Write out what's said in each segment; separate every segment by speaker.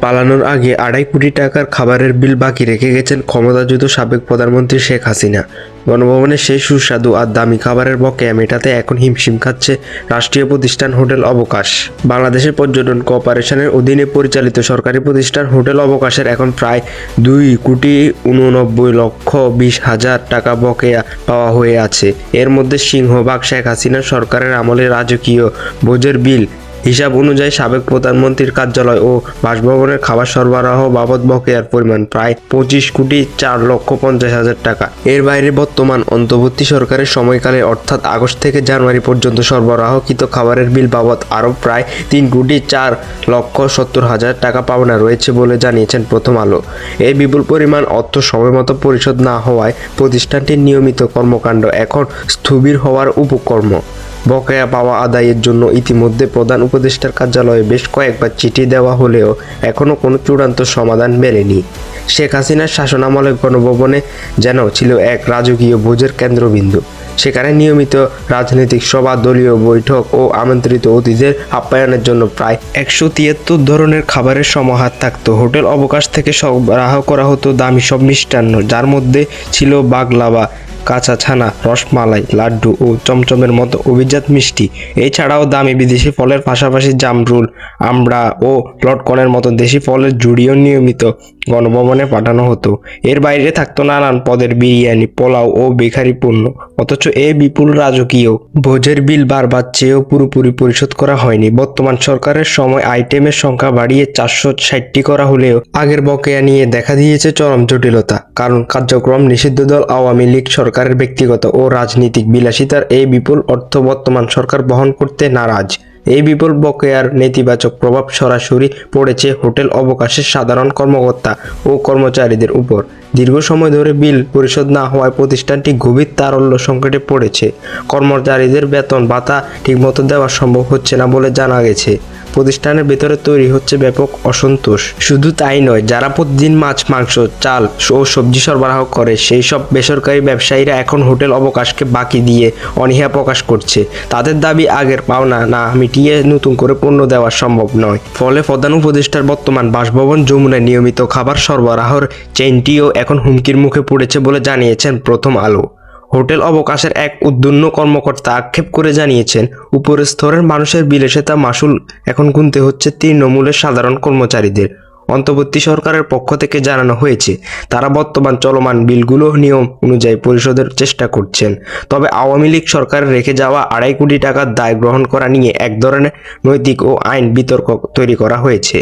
Speaker 1: পালানোর আগে 2.5 কোটি টাকার খাবারের বিল বাকি রেখে গেছেন ক্ষমতাচ্যুত সাবেক প্রধানমন্ত্রী শেখ হাসিনা। গণভবনের সেই সুস্বাদু আর দামি খাবারের বকেয়া মেটাতে এখন হিমশিম খাচ্ছে রাষ্ট্রীয় প্রতিষ্ঠান হোটেল অবকাশ। বাংলাদেশের পর্যটন কর্পোরেশনের অধীনে পরিচালিত সরকারি প্রতিষ্ঠান হোটেল অবকাশের এখন প্রায় 2,89,20,000 টাকা বকেয়া পাওয়া হয়ে আছে। এর মধ্যে সিংহভাগ শেখ হাসিনা সরকারের আমলে রাজকীয় ভোজের বিল। হিসাব অনুযায়ী সাবেক প্রধানমন্ত্রীর কার্যালয় ও বাসভবনের খাবার সরবরাহ বাবদ বকেয়ার পরিমাণ প্রায় 25,04,50,000 টাকা। এর বাইরে বর্তমান অন্তর্বর্তী সরকারের সময়কালে অর্থাৎ আগস্ট থেকে জানুয়ারি পর্যন্ত সরবরাহকৃত খাবারের বিল বাবদ আরও প্রায় 3,04,70,000 টাকা পাওনা রয়েছে বলে জানিয়েছেন প্রথম আলো। এই বিপুল পরিমাণ অর্থ সময়মতো পরিশোধ না হওয়ায় প্রতিষ্ঠানটির নিয়মিত কর্মকাণ্ড এখন স্থবির হওয়ার উপক্রম। বকেয়া পাওয়া আদায়ের জন্য ইতিমধ্যে প্রধান উপদেষ্টার কার্যালয়ে বেশ কয়েকবার চিঠি দেওয়া হলেও এখনও কোনো চূড়ান্ত সমাধান মেলেনি। শেখ হাসিনার শাসনামলে গণভবনে যেন ছিল এক রাজকীয় ভোজের কেন্দ্রবিন্দু। সেখানে নিয়মিত রাজনৈতিক সভা, দলীয় বৈঠক ও আমন্ত্রিত অতিথিদের আপ্যায়নের জন্য প্রায় 173 ধরনের খাবারের সমাহার থাকত। হোটেল অবকাশ থেকে সরবরাহ করা হতো দামি সব মিষ্টান্ন, যার মধ্যে ছিল বাগলাবা, কাঁচা ছানা, রসমালাই, লাড্ডু ও চমচমের মতো অভিজাত মিষ্টি। এছাড়াও দামি বিদেশি ফলের পাশাপাশি জামরুল, আমড়া ও লটকনের মতো দেশি ফলের জুড়িও নিয়মিত গণভবনে পাঠানো হতো। এর বাইরে থাকতো নানান পদের বিরিয়ানি, পোলাও ও বেকারি পণ্য। অথচ এই বিপুল রাজকীয় ভোজের বিল বারবার চেয়েও পুরোপুরি পরিশোধ করা হয়নি। বর্তমান সরকারের সময় আইটেমের সংখ্যা বাড়িয়ে 460টি করা হলেও আগের বকেয়া নিয়ে দেখা দিয়েছে চরম জটিলতা। কারণ কার্যক্রম নিষিদ্ধ দল আওয়ামী লীগ সরকারের ব্যক্তিগত ও রাজনৈতিক বিলাসিতার এই বিপুল অর্থ বর্তমান সরকার বহন করতে নারাজ। এই বিপুল বকেয়ার নেতিবাচক প্রভাব সরাসরি পড়েছে হোটেল অবকাশের সাধারণ কর্মকর্তা ও কর্মচারীদের উপর। দীর্ঘ সময় ধরে বিল পরিশোধ না হওয়ায় প্রতিষ্ঠানটি গভীর তারল্য সংকটে পড়েছে। কর্মচারীদের বেতন ভাতা ঠিকমতো দেওয়া সম্ভব হচ্ছে না বলে জানা গেছে। প্রতিষ্ঠানের ভেতরে তৈরি হচ্ছে ব্যাপক অসন্তোষ। শুধু তাই নয়, যারা প্রতিদিন মাছ, মাংস, চাল ও সবজি সরবরাহ করে সেই সব বেসরকারি ব্যবসায়ীরা এখন হোটেল অবকাশকে বাকি দিয়ে অনীহা প্রকাশ করছে। তাদের দাবি আগের পাওনা না মিটিয়ে নতুন করে পণ্য দেওয়া সম্ভব নয়। ফলে প্রধান উপদেষ্টার বর্তমান বাসভবন যমুনায় নিয়মিত খাবার সরবরাহের চেইনটিও এখন হুমকির মুখে পড়েছে বলে জানিয়েছেন প্রথম আলো। হোটেল অবকাশের এক উদ্যন্ন কর্মকর্তা আক্ষেপ করে জানিয়েছেন, উপরের স্তরের মানুষের বিলাসিতা মাসুল এখন গুনতে হচ্ছে তৃণমূলের সাধারণ কর্মচারীদের। অন্তর্বর্তী সরকারের পক্ষ থেকে জানানো হয়েছে, তারা বর্তমান চলমান বিলগুলো নিয়ম অনুযায়ী পরিশোধের চেষ্টা করছেন। তবে আওয়ামী লীগ সরকারের রেখে যাওয়া 2.5 কোটি টাকার দায় গ্রহণ করা নিয়ে এক ধরনের নৈতিক ও আইন বিতর্ক তৈরি করা হয়েছে।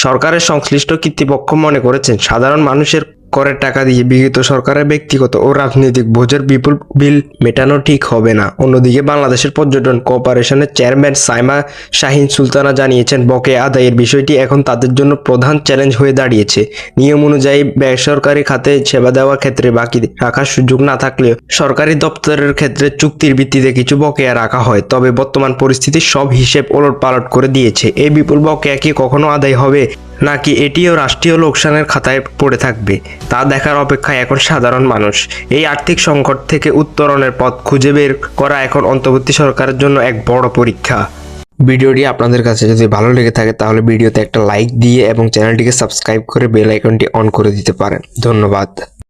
Speaker 1: সরকারের সংশ্লিষ্ট কর্তৃপক্ষ মনে করেছেন, সাধারণ মানুষের করের টাকা দিয়ে বিগত সরকারের ব্যক্তিগত ও রাজনৈতিক ভোজের বিপুল বিল মেটানো ঠিক হবে না। অন্যদিকে বাংলাদেশের পর্যটন কর্পোরেশনের চেয়ারম্যান সাইমা শাহিন সুলতানা জানিয়েছেন, বকেয়া আদায়ের বিষয়টি এখন তাদের জন্য প্রধান চ্যালেঞ্জ হয়ে দাঁড়িয়েছে। নিয়ম অনুযায়ী বেসরকারি খাতে সেবা দেওয়ার ক্ষেত্রে বাকি রাখার সুযোগ না থাকলেও সরকারি দপ্তরের ক্ষেত্রে চুক্তির ভিত্তিতে কিছু বকেয়া রাখা হয়। তবে বর্তমান পরিস্থিতি সব হিসেব ওলটপালট করে দিয়েছে। এই বিপুল বকেয়া কি কখনো আদায় হবে, নাকি এটিও রাষ্ট্রীয় লোকসানের খাতায় পড়ে থাকবে, তা দেখার অপেক্ষায় এখন সাধারণ মানুষ। এই আর্থিক সংকট থেকে উত্তরণের পথ খুঁজে বের করা এখন অন্তর্বর্তী সরকারের জন্য এক বড় পরীক্ষা। ভিডিওটি আপনাদের কাছে যদি ভালো লেগে থাকে তাহলে ভিডিওতে একটা লাইক দিয়ে এবং চ্যানেলটিকে সাবস্ক্রাইব করে বেল আইকনটি অন করে দিতে পারেন। ধন্যবাদ।